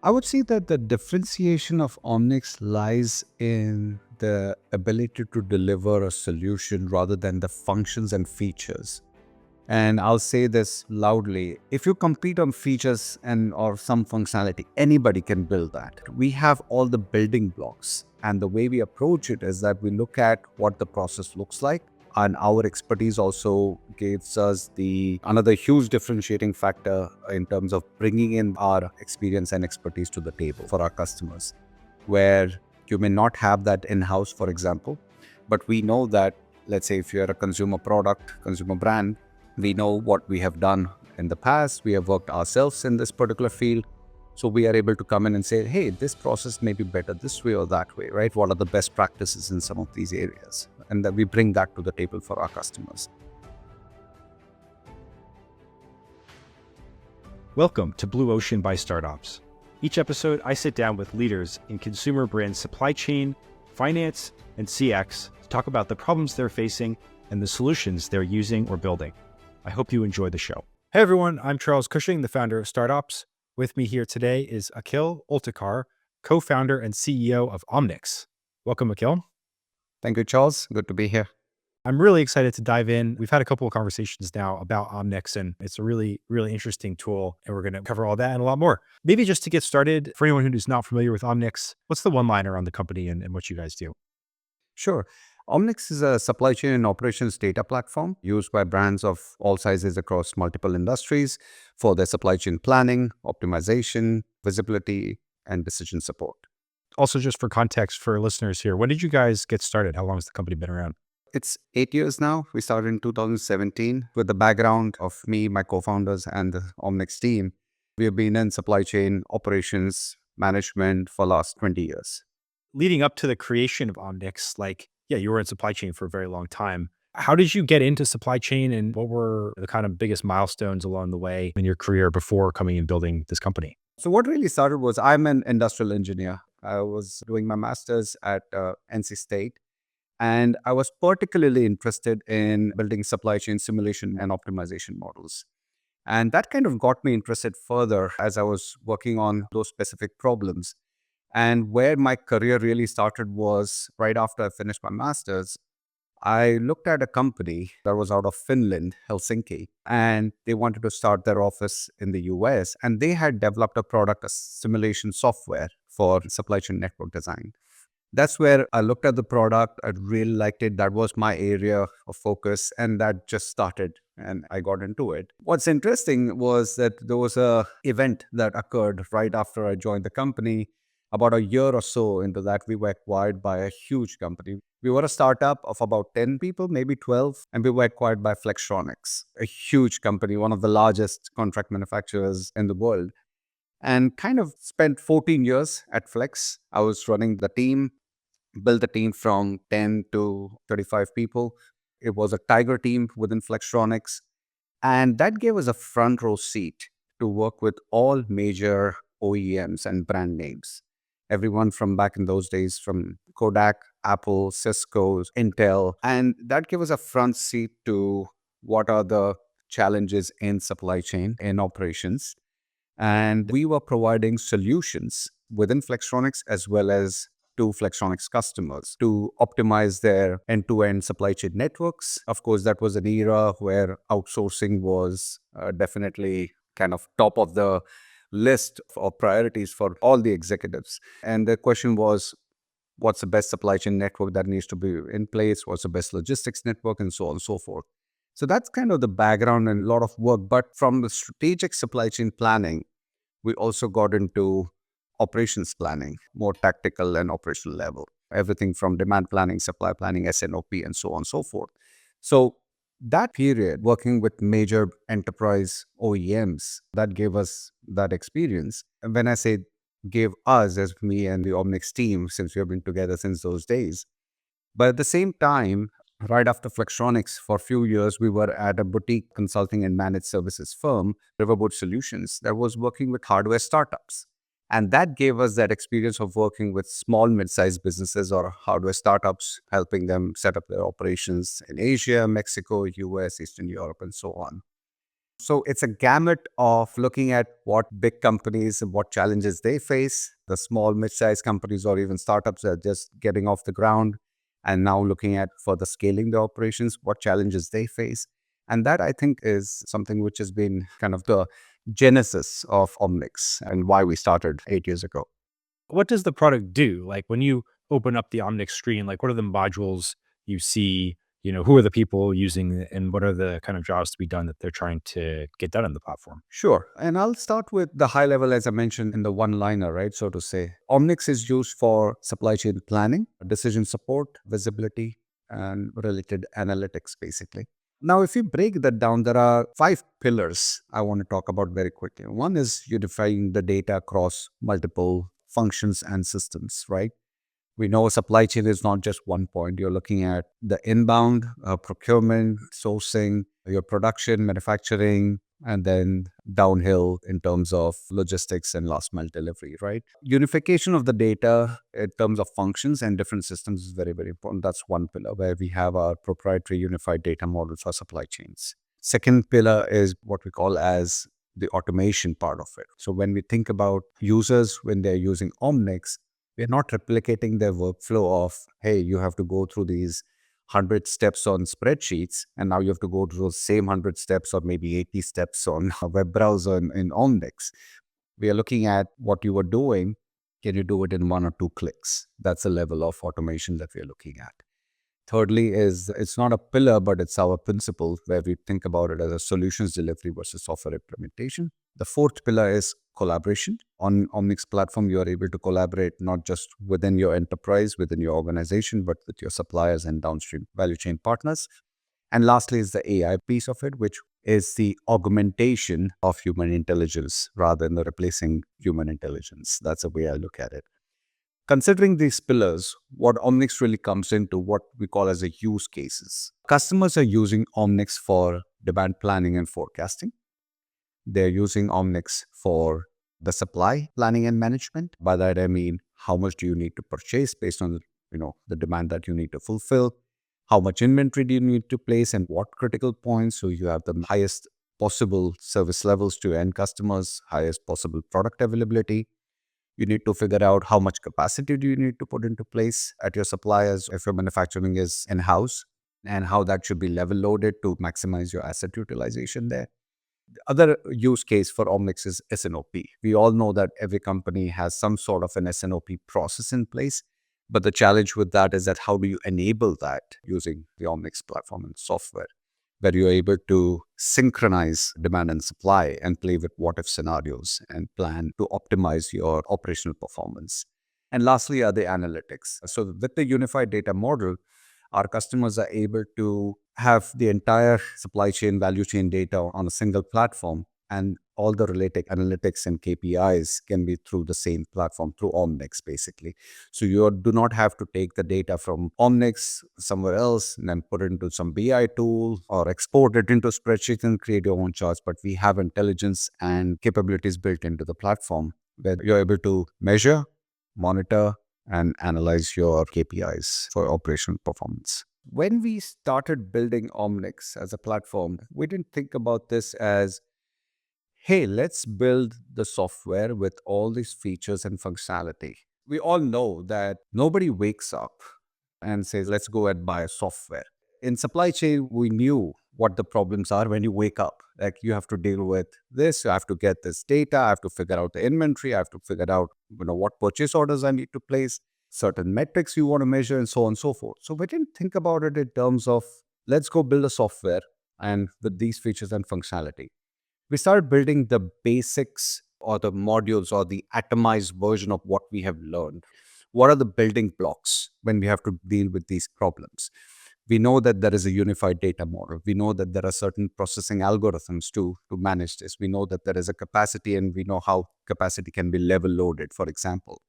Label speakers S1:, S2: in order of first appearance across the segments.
S1: I would say that the differentiation of Omnics lies in the ability to deliver a solution rather than the functions and features. And I'll say this loudly. If you compete on features and or some functionality, anybody can build that. We have all the building blocks. And the way we approach it is that we look at what the process looks like. And our expertise also gives us the another huge differentiating factor in terms of bringing in our experience and expertise to the table for our customers, where you may not have that in-house, for example, but we know that, let's say if you're a consumer product, consumer brand, we know what we have done in the past. We have worked ourselves in this particular field. So we are able to come in and say, hey, this process may be better this way or that way, right? What are the best practices in some of these areas? And that we bring that to the table for our customers.
S2: Welcome to Blue Ocean by Startups. Each episode, I sit down with leaders in consumer brand supply chain, finance, and CX to talk about the problems they're facing and the solutions they're using or building. I hope you enjoy the show. Hey everyone, I'm Charles Cushing, the founder of StartOps. With me here today is Akhil Oltikar, co-founder and CEO of Omnics. Welcome, Akhil.
S1: Thank you, Charles. Good to be here.
S2: I'm really excited to dive in. We've had a couple of conversations now about Omnics, and it's a really, really interesting tool, and we're going to cover all that and a lot more. Maybe just to get started, for anyone who's not familiar with Omnics, what's the one-liner on the company and what you guys do?
S1: Sure. Omnics is a supply chain and operations data platform used by brands of all sizes across multiple industries for their supply chain planning, optimization, visibility, and decision support.
S2: Also, just for context for listeners here, when did you guys get started? How long has the company been around?
S1: It's 8 years now. We started in 2017 with the background of me, my co-founders, and the Omnics team. We have been in supply chain operations management for the last 20 years.
S2: Leading up to the creation of Omnics, you were in supply chain for a very long time. How did you get into supply chain, and what were the kind of biggest milestones along the way in your career before coming and building this company?
S1: So what really started was I'm an industrial engineer. I was doing my master's at NC State, and I was particularly interested in building supply chain simulation and optimization models. And that kind of got me interested further as I was working on those specific problems. And where my career really started was right after I finished my master's. I looked at a company that was out of Finland, Helsinki, and they wanted to start their office in the US. And they had developed a product, a simulation software for supply chain network design. That's where I looked at the product. I really liked it. That was my area of focus. And that just started and I got into it. What's interesting was that there was a event that occurred right after I joined the company. About a year or so into that, we were acquired by a huge company. We were a startup of about 10 people, maybe 12, and we were acquired by Flextronics, a huge company, one of the largest contract manufacturers in the world. And kind of spent 14 years at Flex. I was running the team, built the team from 10 to 35 people. It was a tiger team within Flextronics. And that gave us a front row seat to work with all major OEMs and brand names. Everyone from back in those days, from Kodak, Apple, Cisco, Intel. And that gave us a front seat to what are the challenges in supply chain, in operations. And we were providing solutions within Flextronics as well as to Flextronics customers to optimize their end-to-end supply chain networks. Of course, that was an era where outsourcing was definitely kind of top of the list of priorities for all the executives. And the question was, what's the best supply chain network that needs to be in place? What's the best logistics network? And so on and so forth. So that's kind of the background and a lot of work. But from the strategic supply chain planning, we also got into operations planning, more tactical and operational level. Everything from demand planning, supply planning, SNOP, and so on and so forth. So that period, working with major enterprise OEMs, that gave us that experience. And when I say gave us, as me and the Omnics team, since we have been together since those days. But at the same time, right after Flextronics, for a few years, we were at a boutique consulting and managed services firm, Riverwood Solutions, that was working with hardware startups. And that gave us that experience of working with small, mid-sized businesses or hardware startups, helping them set up their operations in Asia, Mexico, US, Eastern Europe, and so on. So it's a gamut of looking at what big companies and what challenges they face, the small, mid-sized companies or even startups that are just getting off the ground and now looking at further scaling the operations, what challenges they face. And that I think is something which has been kind of the genesis of Omnics and why we started 8 years ago.
S2: What does the product do? Like when you open up the Omnics screen, like what are the modules you see? Who are the people using it, and what are the kind of jobs to be done that they're trying to get done on the platform?
S1: Sure. And I'll start with the high level, as I mentioned in the one liner, right? So to say, Omnics is used for supply chain planning, decision support, visibility, and related analytics, basically. Now, if you break that down, there are 5 pillars I want to talk about very quickly. One is unifying the data across multiple functions and systems, right? We know supply chain is not just one point. You're looking at the inbound, procurement, sourcing, your production, manufacturing, and then downhill in terms of logistics and last mile delivery, right? Unification of the data in terms of functions and different systems is very, very important. That's one pillar where we have our proprietary unified data model for supply chains. Second pillar is what we call as the automation part of it. So when we think about users, when they're using Omnics, we're not replicating their workflow of, hey, you have to go through these 100 steps on spreadsheets, and now you have to go through those same 100 steps or maybe 80 steps on a web browser in Omnics. We are looking at what you were doing. Can you do it in 1 or 2 clicks? That's the level of automation that we are looking at. Thirdly is it's not a pillar, but it's our principle where we think about it as a solutions delivery versus software implementation. The fourth pillar is collaboration. On Omnics platform, you are able to collaborate not just within your enterprise, within your organization, but with your suppliers and downstream value chain partners. And lastly is the AI piece of it, which is the augmentation of human intelligence rather than replacing human intelligence. That's the way I look at it. Considering these pillars, what Omnics really comes into what we call as a use cases. Customers are using Omnics for demand planning and forecasting. They're using Omnics for the supply planning and management. By that I mean how much do you need to purchase based on the demand that you need to fulfill, how much inventory do you need to place and what critical points so you have the highest possible service levels to end customers, highest possible product availability. You need to figure out how much capacity do you need to put into place at your suppliers if your manufacturing is in-house, and how that should be level loaded to maximize your asset utilization there. The other use case for Omnics is S&OP. We all know that every company has some sort of an S&OP process in place, but the challenge with that is that how do you enable that using the Omnics platform and software, where you're able to synchronize demand and supply and play with what if scenarios and plan to optimize your operational performance. And lastly are the analytics. So with the unified data model, our customers are able to have the entire supply chain, value chain data on a single platform, and all the related analytics and KPIs can be through the same platform, through Omnics, basically. So you do not have to take the data from Omnics somewhere else and then put it into some BI tool or export it into spreadsheets and create your own charts. But we have intelligence and capabilities built into the platform where you're able to measure, monitor, and analyze your KPIs for operational performance. When we started building Omnics as a platform, we didn't think about this as, hey, let's build the software with all these features and functionality. We all know that nobody wakes up and says, let's go and buy a software. In supply chain, we knew what the problems are when you wake up. Like you have to deal with this, you have to get this data, I have to figure out the inventory, I have to figure out what purchase orders I need to place, certain metrics you want to measure, and so on and so forth. So we didn't think about it in terms of let's go build a software and with these features and functionality. We started building the basics or the modules or the atomized version of what we have learned. What are the building blocks when we have to deal with these problems? We know that there is a unified data model. We know that there are certain processing algorithms to manage this. We know that there is a capacity and we know how capacity can be level loaded, for example.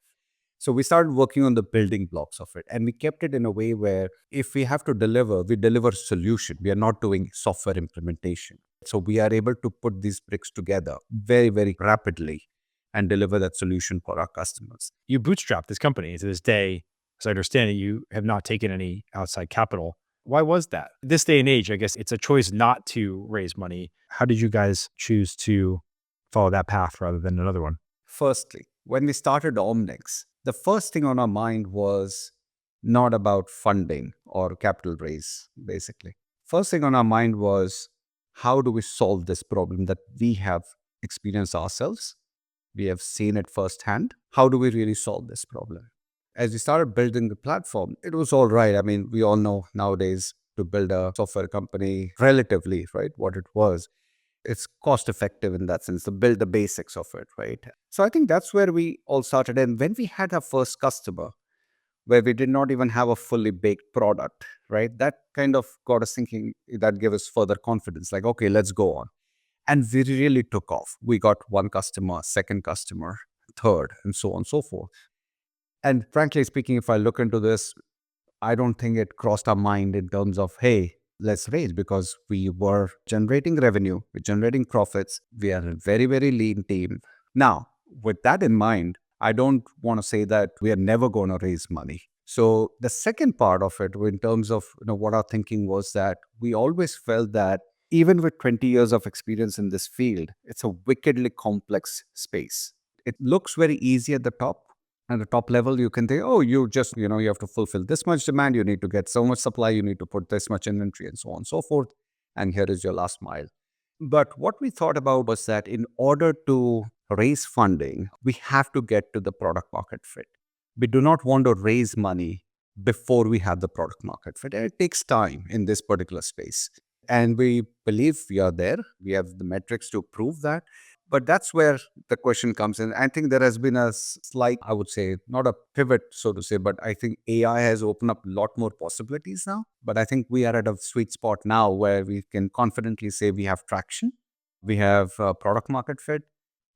S1: So we started working on the building blocks of it. And we kept it in a way where if we have to deliver, we deliver solution. We are not doing software implementation. So we are able to put these bricks together very, very rapidly and deliver that solution for our customers.
S2: You bootstrap this company to this day. As I understand it, you have not taken any outside capital. Why was that? This day and age, I guess it's a choice not to raise money. How did you guys choose to follow that path rather than another one?
S1: Firstly, when we started Omnics, the first thing on our mind was not about funding or capital raise, basically. First thing on our mind was how do we solve this problem that we have experienced ourselves? We have seen it firsthand. How do we really solve this problem? As we started building the platform, it was all right. I mean, we all know nowadays to build a software company relatively, right, what it was. It's cost effective in that sense to build the basics of it, right? So I think that's where we all started. And when we had our first customer, where we did not even have a fully baked product, right? That kind of got us thinking, that gave us further confidence, like, okay, let's go on. And we really took off. We got one customer, second customer, third, and so on and so forth. And frankly speaking, if I look into this, I don't think it crossed our mind in terms of, hey, let's raise, because we were generating revenue, we're generating profits. We are a very, very lean team. Now, with that in mind, I don't want to say that we are never going to raise money. So the second part of it, in terms of what our thinking was, that we always felt that even with 20 years of experience in this field, it's a wickedly complex space. It looks very easy at the top. At the top level, you can think, oh, you just, you have to fulfill this much demand, you need to get so much supply, you need to put this much inventory, and so on and so forth. And here is your last mile. But what we thought about was that in order to raise funding, we have to get to the product market fit. We do not want to raise money before we have the product market fit. And it takes time in this particular space. And we believe we are there. We have the metrics to prove that. But that's where the question comes in. I think there has been a slight, I would say, not a pivot, so to say, but I think AI has opened up a lot more possibilities now. But I think we are at a sweet spot now where we can confidently say we have traction, we have product market fit,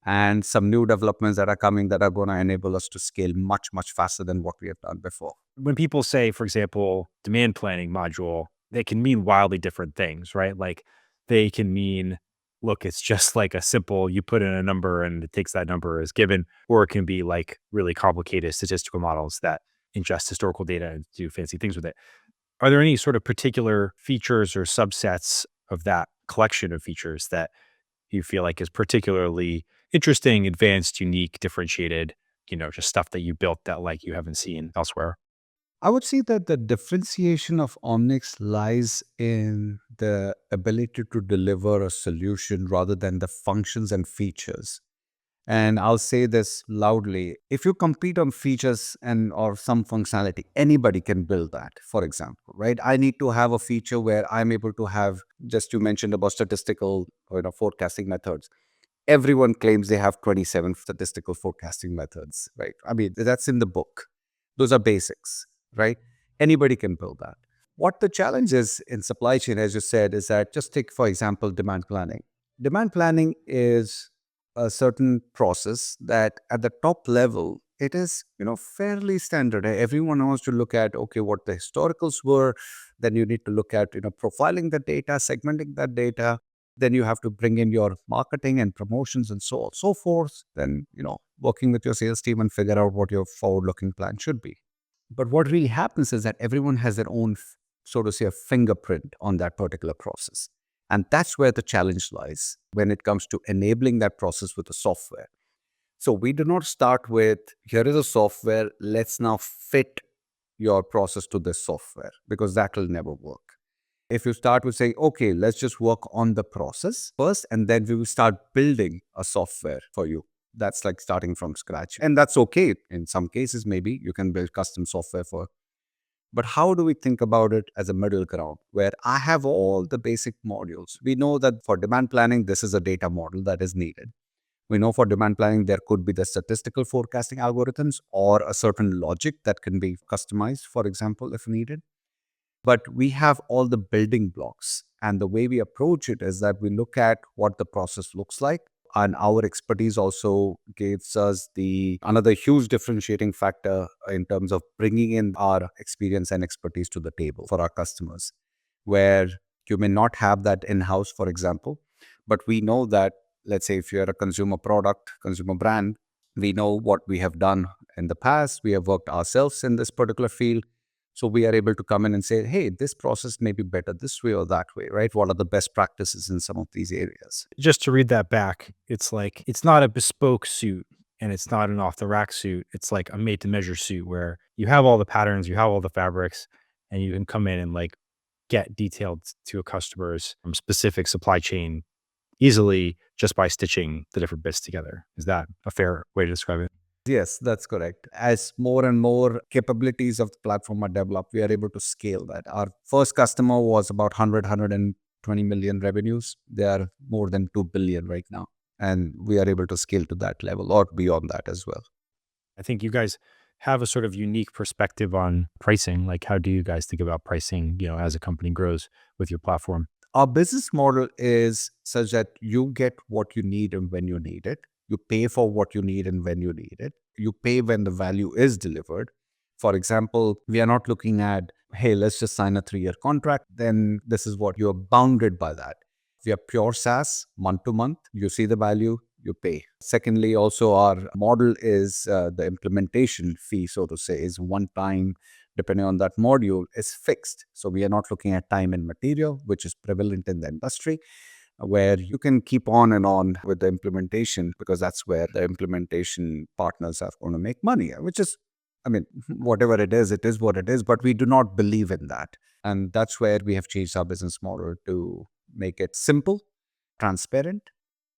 S1: and some new developments that are coming that are going to enable us to scale much, much faster than what we have done before.
S2: When people say, for example, demand planning module, they can mean wildly different things, right? Like they can mean, look, it's just like a simple, you put in a number and it takes that number as given, or it can be like really complicated statistical models that ingest historical data and do fancy things with it. Are there any sort of particular features or subsets of that collection of features that you feel like is particularly interesting, advanced, unique, differentiated, just stuff that you built that like you haven't seen elsewhere?
S1: I would say that the differentiation of Omnics lies in the ability to deliver a solution rather than the functions and features. And I'll say this loudly. If you compete on features and or some functionality, anybody can build that, for example, right? I need to have a feature where I'm able to have, just you mentioned about statistical forecasting methods. Everyone claims they have 27 statistical forecasting methods, right? I mean, that's in the book. Those are basics, right? Anybody can build that. What the challenge is in supply chain, as you said, is that just take, for example, demand planning. Demand planning is a certain process that at the top level, it is, fairly standard. Everyone knows to look at, okay, what the historicals were. Then you need to look at, profiling the data, segmenting that data. Then you have to bring in your marketing and promotions and so on, so forth. Then, working with your sales team and figure out what your forward-looking plan should be. But what really happens is that everyone has their own, so to say, a fingerprint on that particular process. And that's where the challenge lies when it comes to enabling that process with the software. So we do not start with, here is a software, let's now fit your process to this software, because that will never work. If you start with saying, okay, let's just work on the process first, and then we will start building a software for you. That's like starting from scratch. And that's okay. In some cases, maybe you can build custom software for. But how do we think about it as a middle ground where I have all the basic modules? We know that for demand planning, this is a data model that is needed. We know for demand planning, there could be the statistical forecasting algorithms or a certain logic that can be customized, for example, if needed. But we have all the building blocks. And the way we approach it is that we look at what the process looks like. And our expertise also gives us the another huge differentiating factor in terms of bringing in our experience and expertise to the table for our customers, where you may not have that in-house, for example, but we know that, let's say, if you're a consumer product, consumer brand, we know what we have done in the past. We have worked ourselves in this particular field. So we are able to come in and say, hey, this process may be better this way or that way, right? What are the best practices in some of these areas?
S2: Just to read that back, it's like it's not a bespoke suit and it's not an off the rack suit. It's like a made to measure suit where you have all the patterns, you have all the fabrics, and you can come in and like get detailed to a customer's specific supply chain easily just by stitching the different bits together. Is that a fair way to describe it?
S1: Yes, that's correct. As more and more capabilities of the platform are developed, we are able to scale that. Our first customer was about 120 million revenues. They are more than 2 billion right now. And we are able to scale to that level or beyond that as well.
S2: I think you guys have a sort of unique perspective on pricing. Like, how do you guys think about pricing, as a company grows with your platform?
S1: Our business model is such that you get what you need and when you need it. You pay for what you need and when you need it. You pay when the value is delivered. For example, we are not looking at, hey, let's just sign a 3-year contract. Then this is what you're bounded by that. We are pure SaaS, month to month. You see the value, you pay. Secondly, also our model is the implementation fee, so to say, is one time depending on that module is fixed. So we are not looking at time and material, which is prevalent in the industry, where you can keep on and on with the implementation because that's where the implementation partners are going to make money, which is, I mean, whatever it is what it is, but we do not believe in that. And that's where we have changed our business model to make it simple, transparent,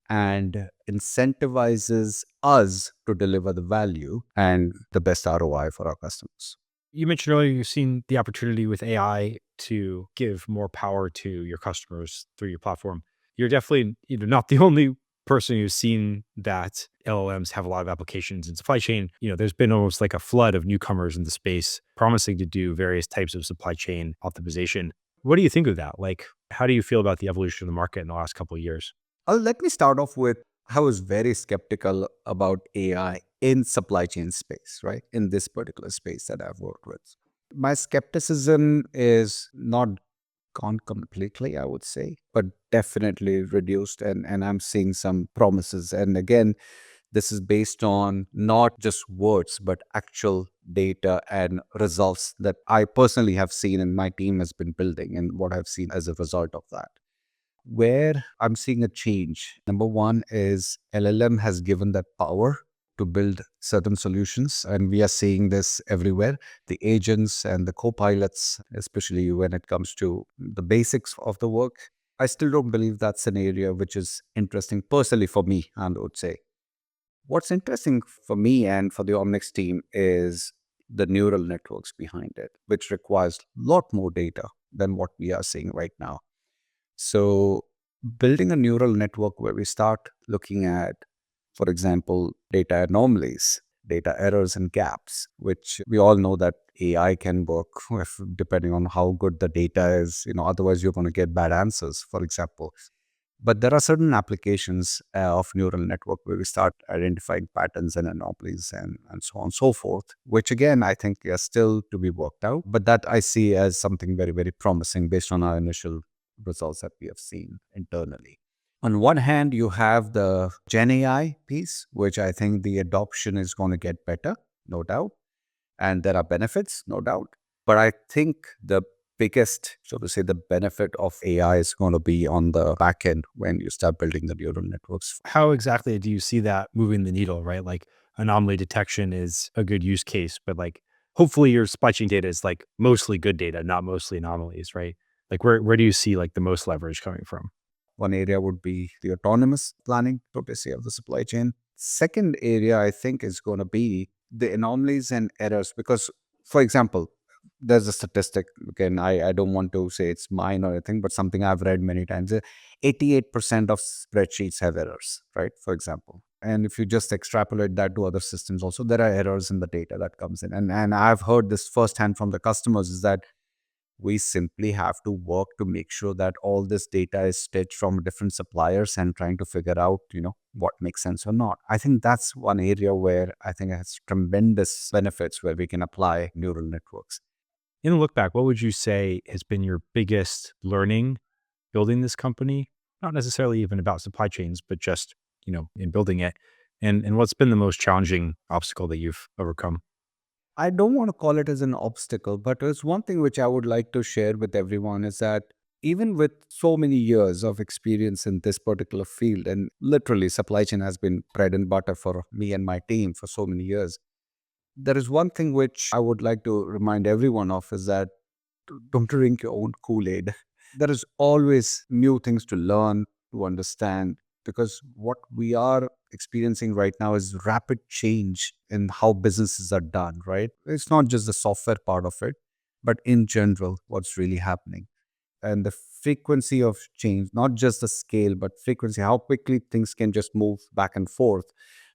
S1: and incentivizes us to deliver the value and the best ROI for our customers.
S2: You mentioned earlier you've seen the opportunity with AI to give more power to your customers through your platform. You're definitely not the only person who's seen that LLMs have a lot of applications in supply chain. There's been almost like a flood of newcomers in the space promising to do various types of supply chain optimization. What do you think of that? Like, how do you feel about the evolution of the market in the last couple of years?
S1: Let me start off with I was very skeptical about AI in supply chain space, right? In this particular space that I've worked with. My skepticism is not gone completely, I would say, but definitely reduced. And I'm seeing some promises. And again, this is based on not just words, but actual data and results that I personally have seen and my team has been building and what I've seen as a result of that. Where I'm seeing a change, number one is LLM has given that power to build certain solutions, and we are seeing this everywhere. The agents and the co-pilots, especially when it comes to the basics of the work. I still don't believe that's an area which is interesting personally for me, I would say. What's interesting for me and for the Omnics team is the neural networks behind it, which requires a lot more data than what we are seeing right now. So, building a neural network where we start looking at, for example, data anomalies, data errors and gaps, which we all know that AI can work with depending on how good the data is. Otherwise, you're going to get bad answers, for example. But there are certain applications of neural network where we start identifying patterns and anomalies and so on and so forth, which again, I think are still to be worked out. But that I see as something very, very promising based on our initial results that we have seen internally. On one hand, you have the Gen AI piece, which I think the adoption is going to get better, no doubt. And there are benefits, no doubt. But I think the biggest, so to say, the benefit of AI is going to be on the back end when you start building the neural networks.
S2: How exactly do you see that moving the needle, right? Like anomaly detection is a good use case, but like hopefully your supply chain data is like mostly good data, not mostly anomalies, right? Like where do you see like the most leverage coming from?
S1: One area would be the autonomous planning, so to say, of the supply chain. Second area, I think, is going to be the anomalies and errors. Because, for example, there's a statistic, again, I don't want to say it's mine or anything, but something I've read many times. 88% of spreadsheets have errors, right? For example. And if you just extrapolate that to other systems also, there are errors in the data that comes in. And I've heard this firsthand from the customers is that we simply have to work to make sure that all this data is stitched from different suppliers and trying to figure out, what makes sense or not. I think that's one area where I think it has tremendous benefits where we can apply neural networks.
S2: In a look back, what would you say has been your biggest learning building this company? Not necessarily even about supply chains, but just, in building it. And what's been the most challenging obstacle that you've overcome?
S1: I don't want to call it as an obstacle, but there's one thing which I would like to share with everyone is that even with so many years of experience in this particular field, and literally supply chain has been bread and butter for me and my team for so many years, there is one thing which I would like to remind everyone of is that don't drink your own Kool-Aid. There is always new things to learn, to understand, because what we are experiencing right now is rapid change in how businesses are done, right? It's not just the software part of it, but in general, what's really happening. And the frequency of change, not just the scale, but frequency, how quickly things can just move back and forth.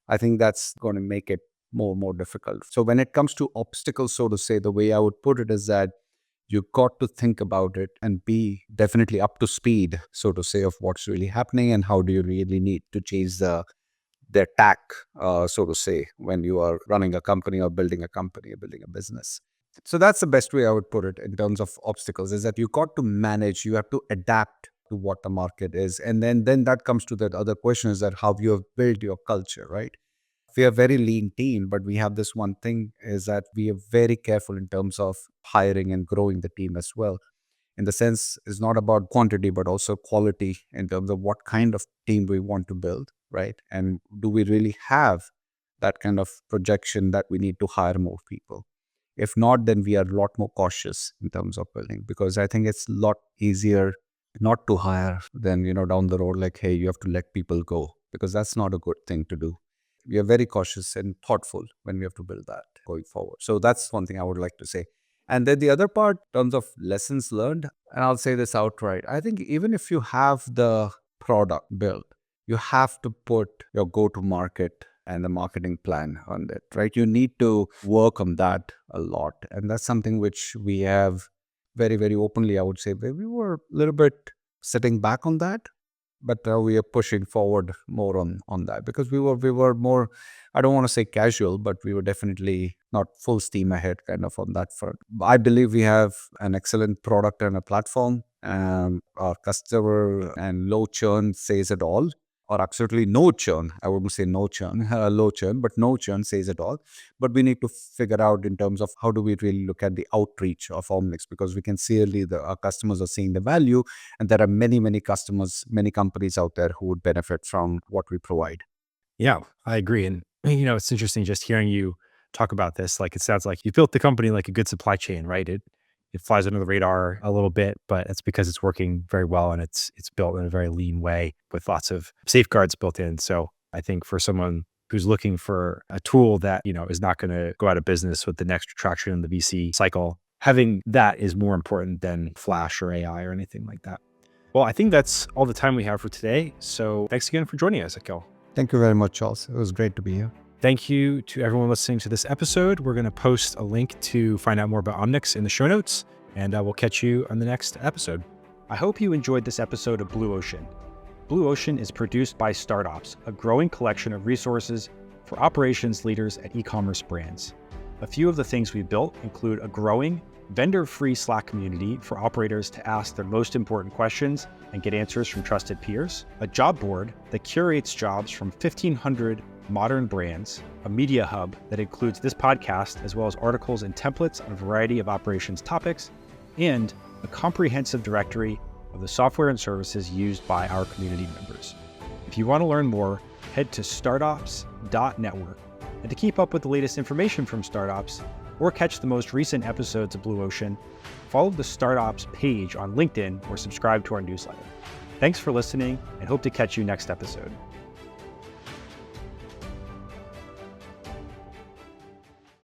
S1: I think that's going to make it more difficult. So when it comes to obstacles, so to say, the way I would put it is that you got to think about it and be definitely up to speed, so to say, of what's really happening and how do you really need to change the tack, so to say, when you are running a company or building a company or building a business. So that's the best way I would put it in terms of obstacles is that you got to manage, you have to adapt to what the market is. And then that comes to that other question is that how you have built your culture, right? We are a very lean team, but we have this one thing is that we are very careful in terms of hiring and growing the team as well. In the sense, it's not about quantity, but also quality in terms of what kind of team we want to build, right? And do we really have that kind of projection that we need to hire more people? If not, then we are a lot more cautious in terms of building because I think it's a lot easier not to hire than, down the road, like, hey, you have to let people go because that's not a good thing to do. We are very cautious and thoughtful when we have to build that going forward. So that's one thing I would like to say. And then the other part, in terms of lessons learned, and I'll say this outright, I think even if you have the product built, you have to put your go-to market and the marketing plan on it, right? You need to work on that a lot. And that's something which we have very openly, I would say, where we were a little bit sitting back on that, but we are pushing forward more on that because we were more, I don't want to say casual, but we were definitely not full steam ahead kind of on that front. I believe we have an excellent product and a platform. Our customer and low churn says it all, or absolutely no churn. I wouldn't say no churn, low churn, but no churn says it all. But we need to figure out in terms of how do we really look at the outreach of Omnics because we can see our customers are seeing the value, and there are many customers, many companies out there who would benefit from what we provide.
S2: Yeah, I agree. And, it's interesting just hearing you talk about this. Like, it sounds like you built the company like a good supply chain, right? It flies under the radar a little bit, but it's because it's working very well and it's built in a very lean way with lots of safeguards built in. So I think for someone who's looking for a tool that, is not going to go out of business with the next retraction in the VC cycle, having that is more important than Flash or AI or anything like that. Well, I think that's all the time we have for today. So thanks again for joining us, Akhil.
S1: Thank you very much, Charles. It was great to be here.
S2: Thank you to everyone listening to this episode. We're going to post a link to find out more about Omnics in the show notes, and we'll catch you on the next episode. I hope you enjoyed this episode of Blue Ocean. Blue Ocean is produced by StartOps, a growing collection of resources for operations leaders at e-commerce brands. A few of the things we built include a growing, vendor-free Slack community for operators to ask their most important questions and get answers from trusted peers, a job board that curates jobs from 1,500 modern brands, a media hub that includes this podcast, as well as articles and templates on a variety of operations topics, and a comprehensive directory of the software and services used by our community members. If you want to learn more, head to startops.network. And to keep up with the latest information from StartOps, or catch the most recent episodes of Blue Ocean, follow the StartOps page on LinkedIn or subscribe to our newsletter. Thanks for listening and hope to catch you next episode.